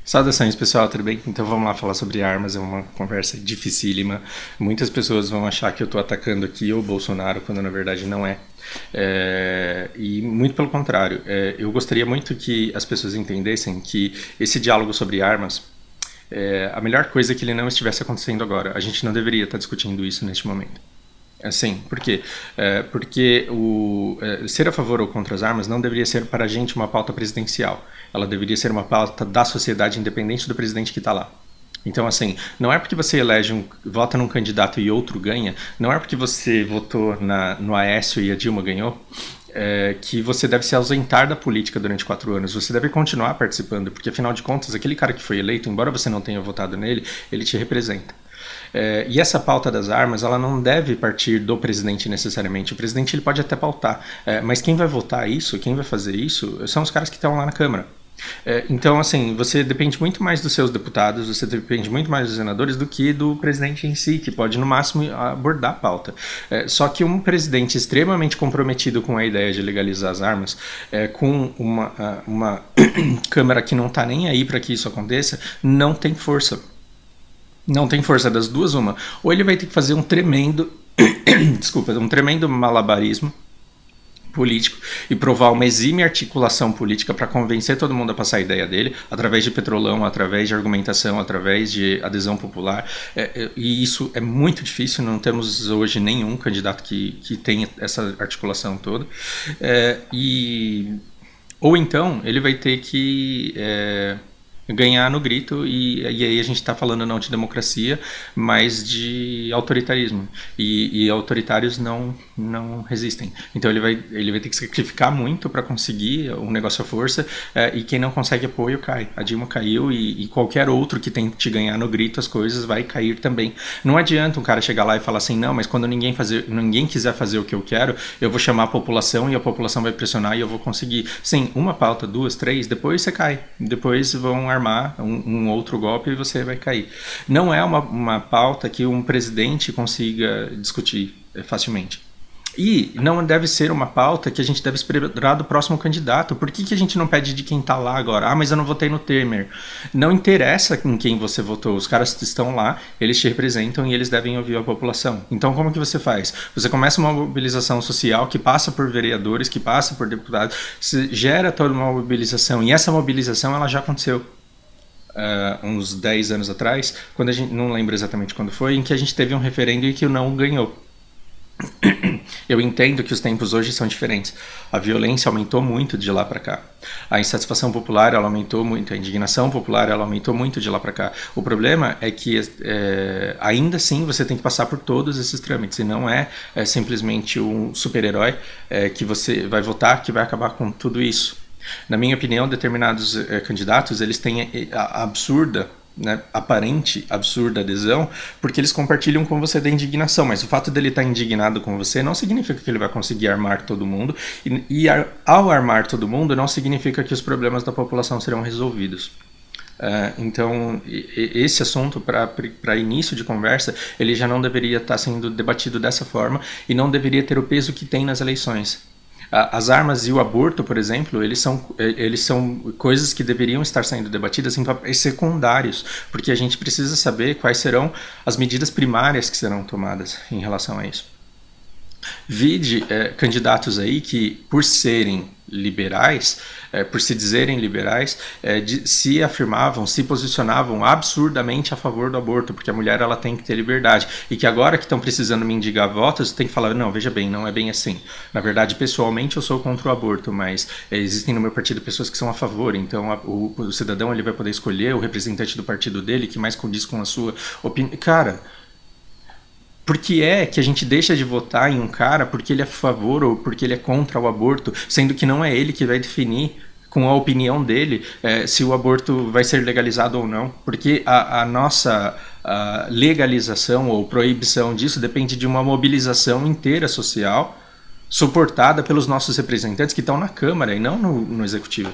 Saudações, pessoal, tudo bem? Então vamos lá falar sobre armas, é uma conversa dificílima. Muitas pessoas vão achar que eu estou atacando aqui o Bolsonaro, quando na verdade não é. E muito pelo contrário, eu gostaria muito que as pessoas entendessem que esse diálogo sobre armas, a melhor coisa é que ele não estivesse acontecendo agora. A gente não deveria estar discutindo isso neste momento. Sim, por quê? Porque ser a favor ou contra as armas não deveria ser para a gente uma pauta presidencial. Ela deveria ser uma pauta da sociedade independente do presidente que está lá. Então, assim, não é porque você vota num candidato e outro ganha, não é porque você votou no Aécio e a Dilma ganhou, que você deve se ausentar da política durante 4 anos. Você deve continuar participando, porque afinal de contas, aquele cara que foi eleito, embora você não tenha votado nele, ele te representa. E essa pauta das armas, ela não deve partir do presidente necessariamente. O presidente ele pode até pautar, mas quem vai votar isso, quem vai fazer isso, são os caras que estão lá na Câmara. Então, assim, você depende muito mais dos seus deputados, você depende muito mais dos senadores do que do presidente em si, que pode, no máximo, abordar a pauta. Só que um presidente extremamente comprometido com a ideia de legalizar as armas, com uma Câmara que não está nem aí para que isso aconteça, não tem força. Não tem força, das duas uma. Ou ele vai ter que fazer um tremendo desculpa, um tremendo malabarismo político e provar uma exímia articulação política para convencer todo mundo a passar a ideia dele, através de petrolão, através de argumentação, através de adesão popular. E isso é muito difícil, não temos hoje nenhum candidato que tenha essa articulação toda. Ou então ele vai ter que ganhar no grito, e aí a gente está falando não de democracia, mas de autoritarismo. E autoritários não resistem. Então ele vai ter que sacrificar muito para conseguir um negócio à força, e quem não consegue apoio cai. A Dilma caiu e qualquer outro que tente ganhar no grito as coisas vai cair também. Não adianta um cara chegar lá e falar assim, não, mas quando ninguém quiser fazer o que eu quero, eu vou chamar a população e a população vai pressionar e eu vou conseguir. Sim, uma pauta, duas, três, depois você cai. Depois vão armar um outro golpe e você vai cair. Não é uma pauta que um presidente consiga discutir facilmente. E não deve ser uma pauta que a gente deve esperar do próximo candidato. Por que a gente não pede de quem está lá agora? Ah, mas eu não votei no Temer. Não interessa em quem você votou. Os caras estão lá, eles te representam e eles devem ouvir a população. Então como que você faz? Você começa uma mobilização social que passa por vereadores, que passa por deputados, gera toda uma mobilização. E essa mobilização ela já aconteceu. Uns 10 anos atrás, quando a gente, não lembro exatamente quando foi, em que a gente teve um referendo e que o não ganhou. Eu entendo que os tempos hoje são diferentes. A violência aumentou muito de lá para cá. A insatisfação popular ela aumentou muito. A indignação popular ela aumentou muito de lá para cá. O problema é que ainda assim você tem que passar por todos esses trâmites. E não é simplesmente um super-herói que você vai votar que vai acabar com tudo isso. Na minha opinião, determinados candidatos eles têm a absurda, aparente absurda adesão, porque eles compartilham com você da indignação, mas o fato dele estar indignado com você não significa que ele vai conseguir armar todo mundo, e ao armar todo mundo não significa que os problemas da população serão resolvidos. Então esse assunto para início de conversa ele já não deveria estar sendo debatido dessa forma e não deveria ter o peso que tem nas eleições. As armas e o aborto, por exemplo, eles são coisas que deveriam estar sendo debatidas em papéis secundários, porque a gente precisa saber quais serão as medidas primárias que serão tomadas em relação a isso. Vide candidatos aí que, por serem liberais, por se dizerem liberais, se afirmavam, se posicionavam absurdamente a favor do aborto, porque a mulher ela tem que ter liberdade, e que agora que estão precisando me indigar votos, tem que falar, não, veja bem, não é bem assim. Na verdade, pessoalmente eu sou contra o aborto, mas existem no meu partido pessoas que são a favor, então o cidadão ele vai poder escolher o representante do partido dele que mais condiz com a sua opinião. Cara, por que é que a gente deixa de votar em um cara porque ele é a favor ou porque ele é contra o aborto, sendo que não é ele que vai definir com a opinião dele se o aborto vai ser legalizado ou não? Porque a nossa legalização ou proibição disso depende de uma mobilização inteira social suportada pelos nossos representantes que estão na Câmara e não no Executivo.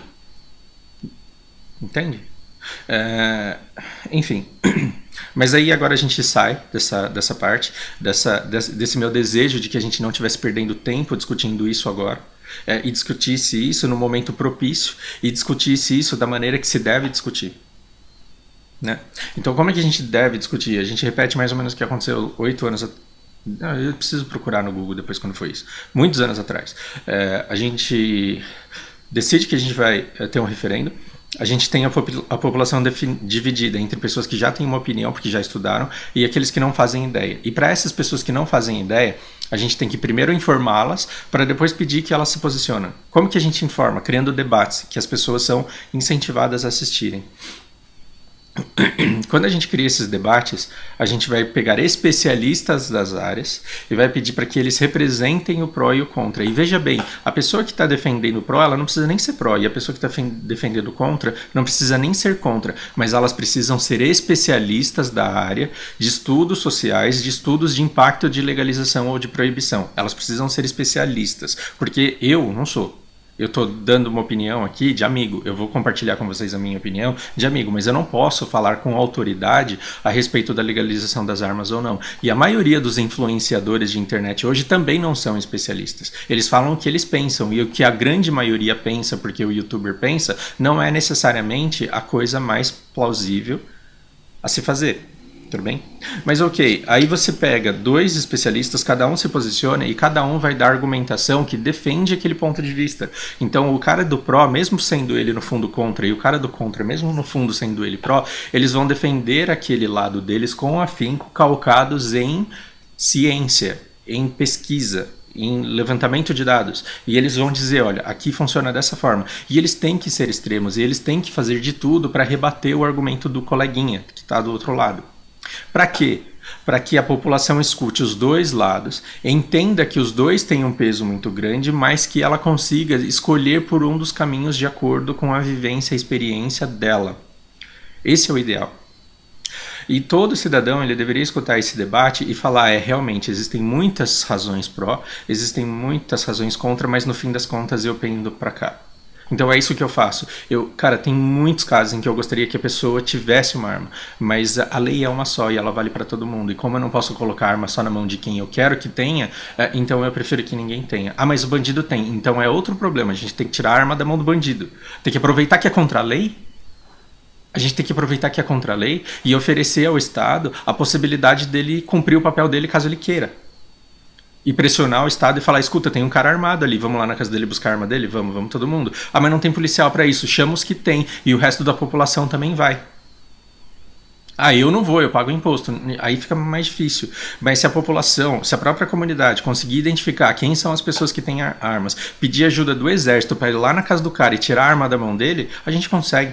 Entende? Enfim, mas aí agora a gente sai dessa parte, desse meu desejo de que a gente não estivesse perdendo tempo discutindo isso agora, e discutisse isso no momento propício, e discutisse isso da maneira que se deve discutir. né? Então, como é que a gente deve discutir? A gente repete mais ou menos o que aconteceu 8 anos atrás. Eu preciso procurar no Google depois quando foi isso. Muitos anos atrás. A gente decide que a gente vai ter um referendo. A gente tem a população dividida entre pessoas que já têm uma opinião, porque já estudaram, e aqueles que não fazem ideia. E para essas pessoas que não fazem ideia, a gente tem que primeiro informá-las, para depois pedir que elas se posicionem. Como que a gente informa? Criando debates, que as pessoas são incentivadas a assistirem. Quando a gente cria esses debates, a gente vai pegar especialistas das áreas e vai pedir para que eles representem o pró e o contra. E veja bem, a pessoa que está defendendo o pró, ela não precisa nem ser pró, e a pessoa que está defendendo o contra não precisa nem ser contra, mas elas precisam ser especialistas da área de estudos sociais, de estudos de impacto de legalização ou de proibição. Elas precisam ser especialistas, porque eu não sou. Eu estou dando uma opinião aqui de amigo, eu vou compartilhar com vocês a minha opinião de amigo, mas eu não posso falar com autoridade a respeito da legalização das armas ou não. E a maioria dos influenciadores de internet hoje também não são especialistas. Eles falam o que eles pensam, e o que a grande maioria pensa, porque o youtuber pensa, não é necessariamente a coisa mais plausível a se fazer. Tudo bem? Mas ok, aí você pega dois especialistas, cada um se posiciona e cada um vai dar argumentação que defende aquele ponto de vista. Então o cara do pró, mesmo sendo ele no fundo contra, e o cara do contra, mesmo no fundo sendo ele pró, eles vão defender aquele lado deles com afinco, calcados em ciência, em pesquisa, em levantamento de dados, e eles vão dizer, olha, aqui funciona dessa forma, e eles têm que ser extremos, e eles têm que fazer de tudo para rebater o argumento do coleguinha que está do outro lado. Para quê? Para que a população escute os dois lados, entenda que os dois têm um peso muito grande, mas que ela consiga escolher por um dos caminhos de acordo com a vivência e a experiência dela. Esse é o ideal. E todo cidadão ele deveria escutar esse debate e falar, realmente, existem muitas razões pró, existem muitas razões contra, mas no fim das contas eu pendo para cá. Então é isso que eu faço. Cara, tem muitos casos em que eu gostaria que a pessoa tivesse uma arma, mas a lei é uma só e ela vale para todo mundo. E como eu não posso colocar a arma só na mão de quem eu quero que tenha, então eu prefiro que ninguém tenha. Ah, mas o bandido tem. Então é outro problema. A gente tem que tirar a arma da mão do bandido. Tem que aproveitar que é contra a lei. A gente tem que aproveitar que é contra a lei e oferecer ao Estado a possibilidade dele cumprir o papel dele caso ele queira. E pressionar o Estado e falar, escuta, tem um cara armado ali, vamos lá na casa dele buscar a arma dele? Vamos todo mundo. Ah, mas não tem policial para isso. Chama os que tem e o resto da população também vai. Ah, eu não vou, eu pago imposto. Aí fica mais difícil. Mas se a população, se a própria comunidade conseguir identificar quem são as pessoas que têm armas, pedir ajuda do exército para ir lá na casa do cara e tirar a arma da mão dele, a gente consegue.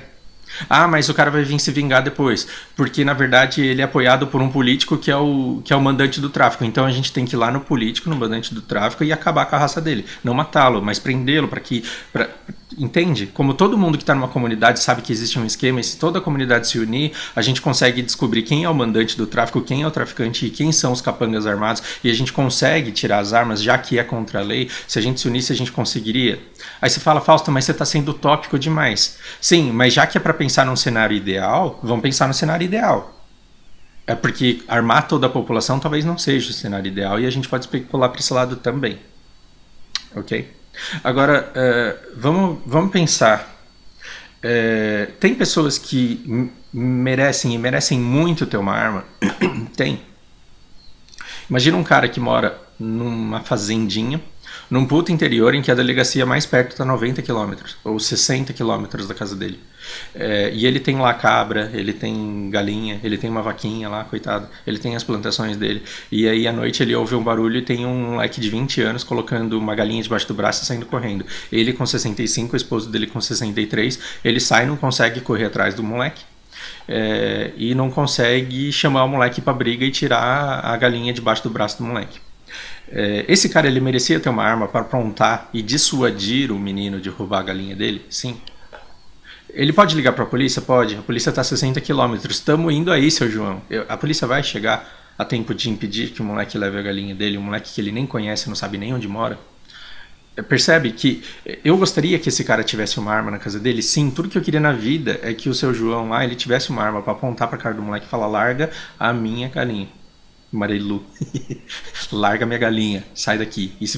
Ah, mas o cara vai vir se vingar depois, porque na verdade ele é apoiado por um político que é o mandante do tráfico. Então a gente tem que ir lá no político, no mandante do tráfico e acabar com a raça dele. Não matá-lo, mas prendê-lo para que... Entende? Como todo mundo que está numa comunidade sabe que existe um esquema, e se toda a comunidade se unir, a gente consegue descobrir quem é o mandante do tráfico, quem é o traficante e quem são os capangas armados, e a gente consegue tirar as armas, já que é contra a lei. Se a gente se unisse, a gente conseguiria. Aí você fala, Fausto, mas você está sendo utópico demais. Sim, mas já que é para pensar num cenário ideal, vamos pensar no cenário ideal. É porque armar toda a população talvez não seja o cenário ideal, e a gente pode especular para esse lado também. Ok? Agora, vamos pensar. Tem pessoas que merecem muito ter uma arma? Tem. Imagina um cara que mora numa fazendinha, num puto interior em que a delegacia mais perto está 90 km ou 60 km da casa dele. E ele tem lá cabra, ele tem galinha, ele tem uma vaquinha lá, coitado, ele tem as plantações dele. E aí à noite ele ouve um barulho e tem um moleque de 20 anos colocando uma galinha debaixo do braço e saindo correndo. Ele com 65, o esposo dele com 63, ele sai e não consegue correr atrás do moleque. E não consegue chamar o moleque para briga e tirar a galinha debaixo do braço do moleque. Esse cara, ele merecia ter uma arma para aprontar e dissuadir o menino de roubar a galinha dele? Sim. Ele pode ligar para a polícia? Pode. A polícia está a 60 km. Estamos indo aí, seu João. A polícia vai chegar a tempo de impedir que o moleque leve a galinha dele, um moleque que ele nem conhece, não sabe nem onde mora? Percebe que eu gostaria que esse cara tivesse uma arma na casa dele? Sim, tudo que eu queria na vida é que o seu João lá, ele tivesse uma arma para apontar para a cara do moleque e falar, larga a minha galinha. Marilu, larga minha galinha, sai daqui. E se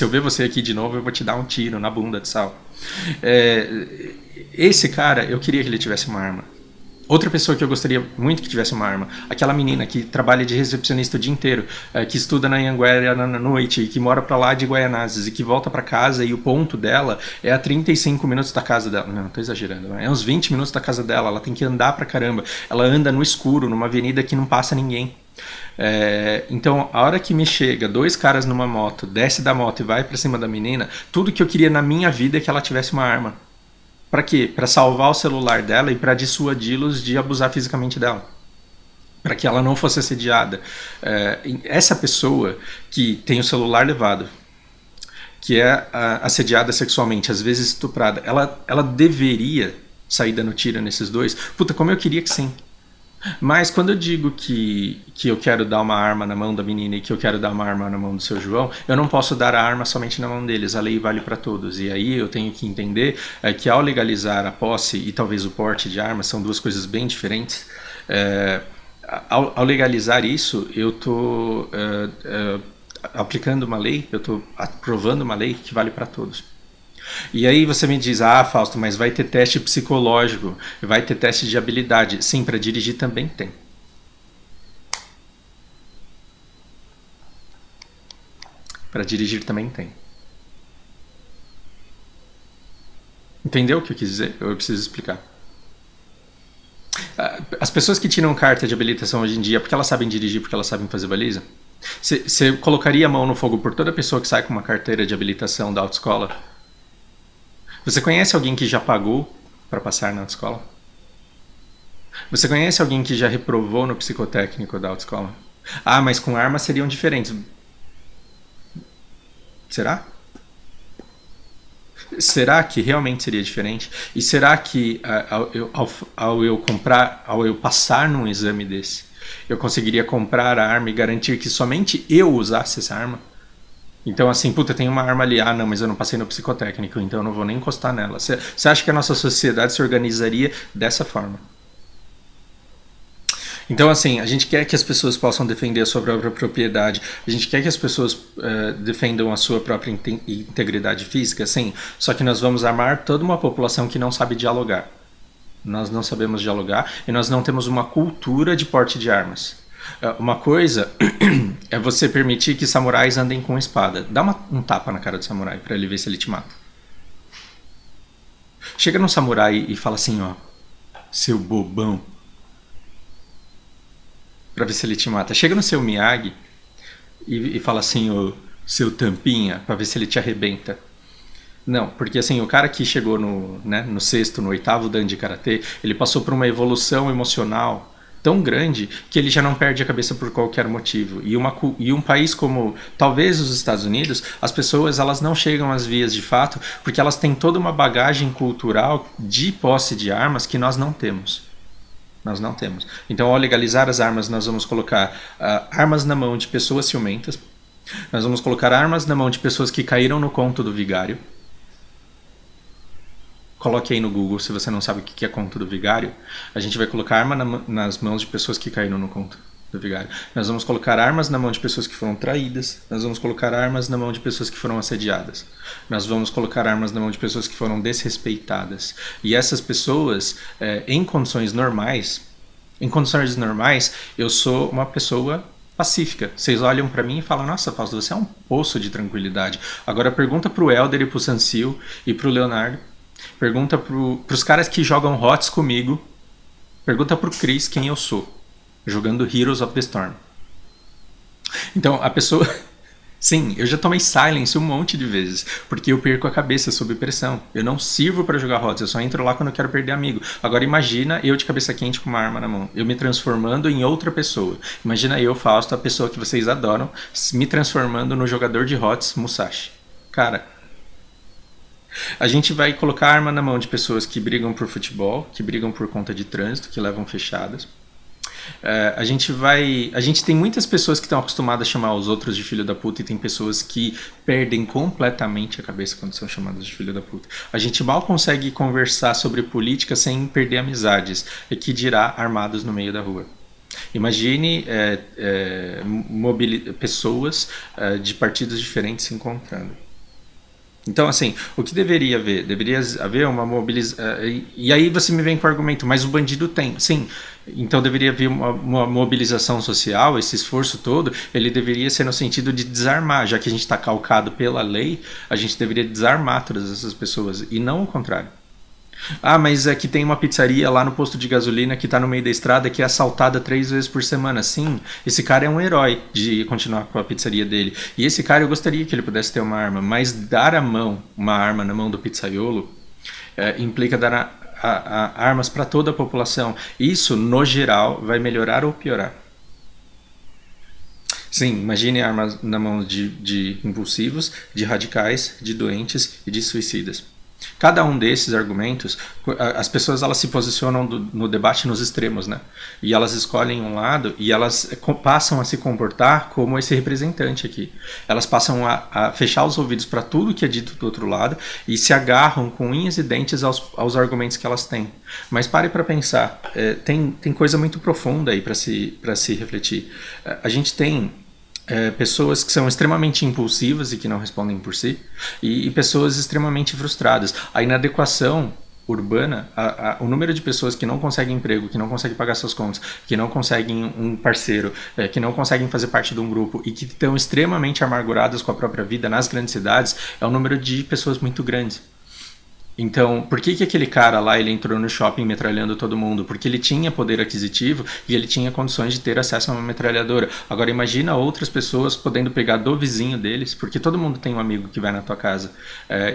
eu ver você aqui de novo, eu vou te dar um tiro na bunda de sal. Esse cara, eu queria que ele tivesse uma arma. Outra pessoa que eu gostaria muito que tivesse uma arma, aquela menina que trabalha de recepcionista o dia inteiro, que estuda na Anhanguera na noite, e que mora pra lá de Guaianazes, e que volta pra casa e o ponto dela é a 35 minutos da casa dela. Não, tô exagerando, é uns 20 minutos da casa dela, ela tem que andar pra caramba. Ela anda no escuro, numa avenida que não passa ninguém. Então, a hora que me chega 2 caras numa moto, desce da moto e vai pra cima da menina, tudo que eu queria na minha vida é que ela tivesse uma arma. Para quê? Para salvar o celular dela e para dissuadi-los de abusar fisicamente dela. Para que ela não fosse assediada. Essa pessoa que tem o celular levado, que é assediada sexualmente, às vezes estuprada, ela deveria sair dando tiro nesses dois? Puta, como eu queria que sim. Mas quando eu digo que eu quero dar uma arma na mão da menina e que eu quero dar uma arma na mão do seu João, eu não posso dar a arma somente na mão deles, a lei vale para todos. E aí eu tenho que entender que ao legalizar a posse e talvez o porte de armas, são duas coisas bem diferentes, ao legalizar isso, eu estou aplicando uma lei, eu estou aprovando uma lei que vale para todos. E aí você me diz, Fausto, mas vai ter teste psicológico, vai ter teste de habilidade. Sim, para dirigir também tem. Para dirigir também tem. Entendeu o que eu quis dizer? Eu preciso explicar. As pessoas que tiram carta de habilitação hoje em dia, porque elas sabem dirigir, porque elas sabem fazer baliza? Você colocaria a mão no fogo por toda pessoa que sai com uma carteira de habilitação da autoescola? Você conhece alguém que já pagou para passar na autoescola? Você conhece alguém que já reprovou no psicotécnico da autoescola? Mas com armas seriam diferentes. Será? Será que realmente seria diferente? E será que ao eu passar num exame desse, eu conseguiria comprar a arma e garantir que somente eu usasse essa arma? Então, assim, puta, tem uma arma ali. Não, mas eu não passei no psicotécnico, então eu não vou nem encostar nela. Você acha que a nossa sociedade se organizaria dessa forma? Então, assim, a gente quer que as pessoas possam defender a sua própria propriedade, a gente quer que as pessoas defendam a sua própria integridade física, sim, só que nós vamos armar toda uma população que não sabe dialogar. Nós não sabemos dialogar e nós não temos uma cultura de porte de armas. Uma coisa é você permitir que samurais andem com espada. Dá um tapa na cara do samurai pra ele ver se ele te mata. Chega num samurai e fala assim, seu bobão, pra ver se ele te mata. Chega no seu Miyagi e fala assim, seu tampinha, pra ver se ele te arrebenta. Não, porque assim, o cara que chegou no 6º, no 8º dan de karatê, ele passou por uma evolução emocional tão grande que ele já não perde a cabeça por qualquer motivo. E um país como talvez os Estados Unidos, as pessoas elas não chegam às vias de fato porque elas têm toda uma bagagem cultural de posse de armas que nós não temos. Nós não temos. Então, ao legalizar as armas, nós vamos colocar armas na mão de pessoas ciumentas, nós vamos colocar armas na mão de pessoas que caíram no conto do vigário. Coloque aí no Google se você não sabe o que é conto do vigário. A gente vai colocar arma nas mãos de pessoas que caíram no conto do vigário. Nós vamos colocar armas na mão de pessoas que foram traídas. Nós vamos colocar armas na mão de pessoas que foram assediadas. Nós vamos colocar armas na mão de pessoas que foram desrespeitadas. E essas pessoas, em condições normais, eu sou uma pessoa pacífica. Vocês olham pra mim e falam, nossa, Fausto, você é um poço de tranquilidade. Agora pergunta pro Helder e pro Sancil e pro Leonardo. Pergunta pros caras que jogam HOTS comigo. Pergunta pro Chris quem eu sou, jogando Heroes of the Storm. Então, a pessoa... Sim, eu já tomei silence um monte de vezes, porque eu perco a cabeça sob pressão. Eu não sirvo pra jogar HOTS, eu só entro lá quando eu quero perder amigo. Agora imagina eu de cabeça quente com uma arma na mão, eu me transformando em outra pessoa. Imagina eu, Fausto, a pessoa que vocês adoram, me transformando no jogador de HOTS Musashi. Cara... A gente vai colocar arma na mão de pessoas que brigam por futebol, que brigam por conta de trânsito, que levam fechadas. A gente tem muitas pessoas que estão acostumadas a chamar os outros de filho da puta e tem pessoas que perdem completamente a cabeça quando são chamadas de filho da puta. A gente mal consegue conversar sobre política sem perder amizades, e que dirá armados no meio da rua. Imagine pessoas de partidos diferentes se encontrando. Então, assim, o que deveria haver? Deveria haver uma mobilização. E aí você me vem com o argumento, mas o bandido tem. Sim, então deveria haver uma mobilização social, esse esforço todo, ele deveria ser no sentido de desarmar, já que a gente está calcado pela lei, a gente deveria desarmar todas essas pessoas, e não o contrário. Ah, mas é que tem uma pizzaria lá no posto de gasolina que tá no meio da estrada que é assaltada 3 vezes por semana. Sim, esse cara é um herói de continuar com a pizzaria dele. E esse cara eu gostaria que ele pudesse ter uma arma, mas dar uma arma na mão do pizzaiolo, implica dar armas para toda a população. Isso, no geral, vai melhorar ou piorar. Sim, imagine armas na mão de impulsivos, de radicais, de doentes e de suicidas. Cada um desses argumentos, as pessoas elas se posicionam no debate nos extremos, né? E elas escolhem um lado e elas passam a se comportar como esse representante aqui. Elas passam a fechar os ouvidos para tudo que é dito do outro lado e se agarram com unhas e dentes aos argumentos que elas têm. Mas pare para pensar, tem coisa muito profunda aí para se refletir. A gente tem pessoas que são extremamente impulsivas e que não respondem por si, e pessoas extremamente frustradas. A inadequação urbana, o número de pessoas que não conseguem emprego, que não conseguem pagar suas contas, que não conseguem um parceiro, que não conseguem fazer parte de um grupo e que estão extremamente amarguradas com a própria vida nas grandes cidades, é um número de pessoas muito grande. Então, por que aquele cara lá ele entrou no shopping metralhando todo mundo? Porque ele tinha poder aquisitivo e ele tinha condições de ter acesso a uma metralhadora. Agora imagina outras pessoas podendo pegar do vizinho deles, porque todo mundo tem um amigo que vai na tua casa.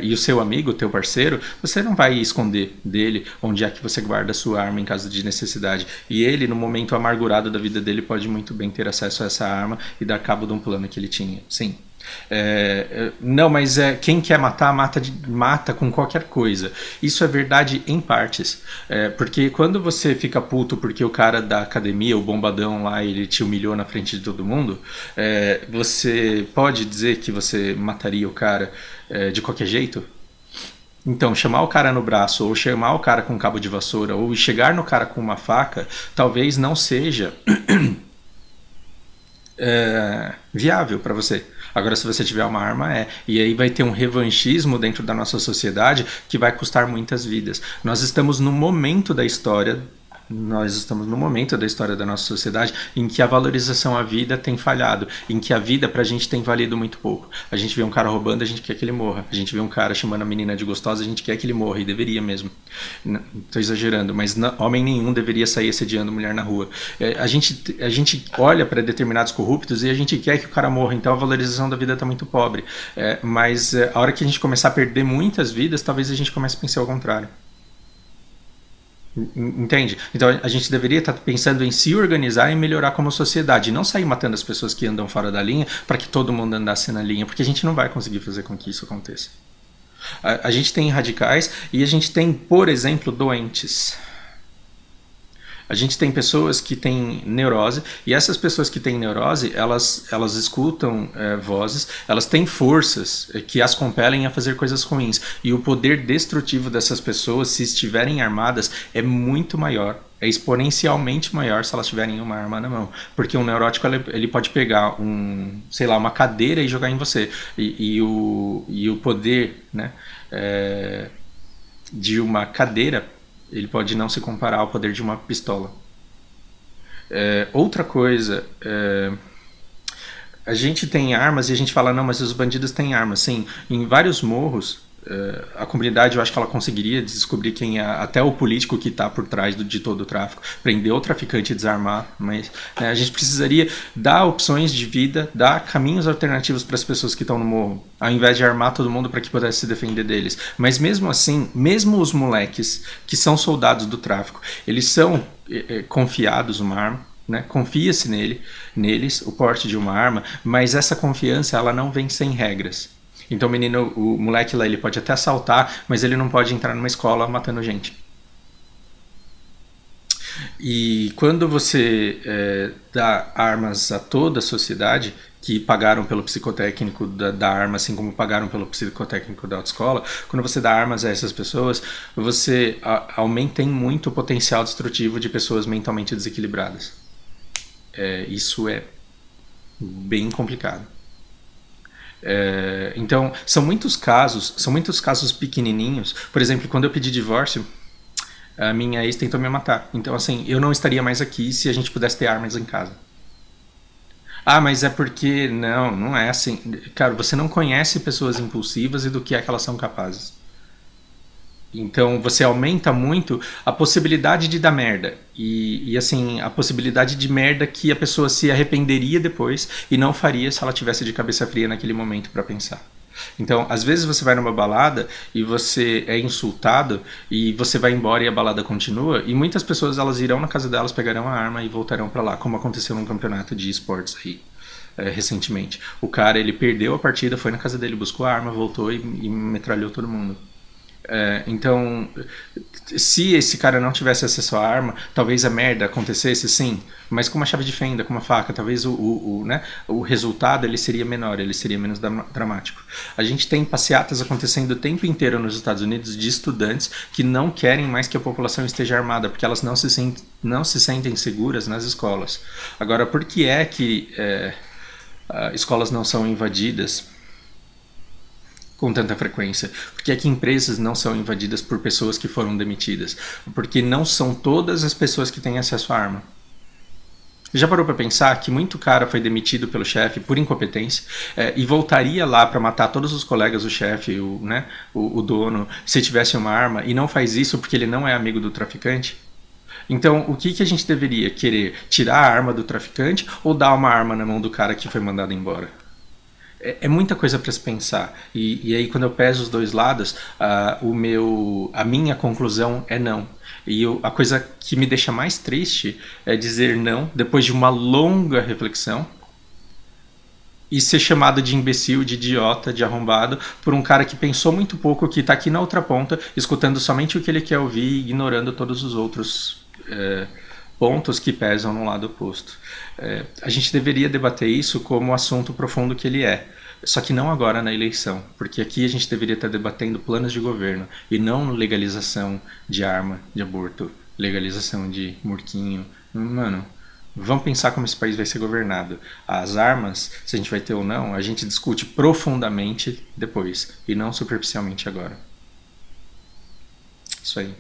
E o seu amigo, o teu parceiro, você não vai esconder dele onde é que você guarda a sua arma em caso de necessidade. E ele, no momento amargurado da vida dele, pode muito bem ter acesso a essa arma e dar cabo de um plano que ele tinha. Sim. Não, mas quem quer matar, mata com qualquer coisa. Isso é verdade em partes. Porque quando você fica puto porque o cara da academia, o bombadão lá, ele te humilhou na frente de todo mundo, você pode dizer que você mataria o cara de qualquer jeito? Então, chamar o cara no braço, ou chamar o cara com cabo de vassoura, ou chegar no cara com uma faca, talvez não seja viável para você. Agora, se você tiver uma arma, E aí vai ter um revanchismo dentro da nossa sociedade que vai custar muitas vidas. Nós estamos no momento da história da nossa sociedade em que a valorização à vida tem falhado, em que a vida pra gente tem valido muito pouco. A gente vê um cara roubando, a gente quer que ele morra. A gente vê um cara chamando a menina de gostosa, a gente quer que ele morra, e deveria mesmo. Tô exagerando, mas homem nenhum deveria sair assediando mulher na rua. A gente olha para determinados corruptos e a gente quer que o cara morra, então a valorização da vida tá muito pobre. Mas a hora que a gente começar a perder muitas vidas, talvez a gente comece a pensar ao contrário. Entende? Então a gente deveria estar pensando em se organizar e melhorar como sociedade, e não sair matando as pessoas que andam fora da linha para que todo mundo andasse na linha, porque a gente não vai conseguir fazer com que isso aconteça. A gente tem radicais e a gente tem, por exemplo, doentes. A gente tem pessoas que têm neurose, e essas pessoas que têm neurose, elas escutam vozes, elas têm forças que as compelem a fazer coisas ruins. E o poder destrutivo dessas pessoas, se estiverem armadas, é muito maior. É exponencialmente maior se elas tiverem uma arma na mão. Porque um neurótico ele pode pegar uma cadeira e jogar em você. E o poder, né, de uma cadeira, ele pode não se comparar ao poder de uma pistola. Outra coisa, a gente tem armas e a gente fala, não, mas os bandidos têm armas. Sim, em vários morros, a comunidade, eu acho que ela conseguiria descobrir quem é, até o político que está por trás de todo o tráfico, prender o traficante e desarmar, mas a gente precisaria dar opções de vida, dar caminhos alternativos para as pessoas que estão no morro, ao invés de armar todo mundo para que pudesse se defender deles. Mas mesmo assim, mesmo os moleques que são soldados do tráfico, eles são confiados uma arma, né? Confia-se neles o porte de uma arma, mas essa confiança ela não vem sem regras. Então o moleque lá, ele pode até assaltar, mas ele não pode entrar numa escola matando gente. E quando você dá armas a toda a sociedade, que pagaram pelo psicotécnico da arma, assim como pagaram pelo psicotécnico da autoescola, quando você dá armas a essas pessoas, você aumenta muito o potencial destrutivo de pessoas mentalmente desequilibradas. Isso é bem complicado. Então, são muitos casos pequenininhos. Por exemplo, quando eu pedi divórcio, a minha ex tentou me matar. Então, assim, eu não estaria mais aqui se a gente pudesse ter armas em casa. Ah, mas é porque... Não, não é assim. Cara, você não conhece pessoas impulsivas e do que é que elas são capazes. Então você aumenta muito a possibilidade de dar merda. Assim, a possibilidade de merda que a pessoa se arrependeria depois e não faria se ela tivesse de cabeça fria naquele momento para pensar. Então, às vezes você vai numa balada e você é insultado e você vai embora e a balada continua e muitas pessoas elas irão na casa delas, pegarão a arma e voltarão para lá, como aconteceu num campeonato de esportes aí. Recentemente. O cara, ele perdeu a partida, foi na casa dele, buscou a arma, voltou e metralhou todo mundo. Então, se esse cara não tivesse acesso à arma, talvez a merda acontecesse, sim, mas com uma chave de fenda, com uma faca, talvez né, o resultado ele seria menor, ele seria menos dramático. A gente tem passeatas acontecendo o tempo inteiro nos Estados Unidos de estudantes que não querem mais que a população esteja armada, porque elas não se sentem seguras nas escolas. Agora, por que é que escolas não são invadidas com tanta frequência? Porque é que empresas não são invadidas por pessoas que foram demitidas? Porque não são todas as pessoas que têm acesso à arma. Já parou para pensar que muito cara foi demitido pelo chefe por incompetência e voltaria lá para matar todos os colegas do chefe, o dono, se tivesse uma arma, e não faz isso porque ele não é amigo do traficante? Então, o que a gente deveria querer? Tirar a arma do traficante ou dar uma arma na mão do cara que foi mandado embora? É muita coisa para se pensar. E aí, quando eu peso os dois lados, a minha conclusão é não. E a coisa que me deixa mais triste é dizer não depois de uma longa reflexão e ser chamado de imbecil, de idiota, de arrombado por um cara que pensou muito pouco, que está aqui na outra ponta, escutando somente o que ele quer ouvir e ignorando todos os outros pontos que pesam no lado oposto. A gente deveria debater isso como o assunto profundo que ele é. Só que não agora na eleição, porque aqui a gente deveria estar debatendo planos de governo e não legalização de arma, de aborto, legalização de murquinho. Mano, vamos pensar como esse país vai ser governado. As armas, se a gente vai ter ou não, a gente discute profundamente depois e não superficialmente agora. Isso aí.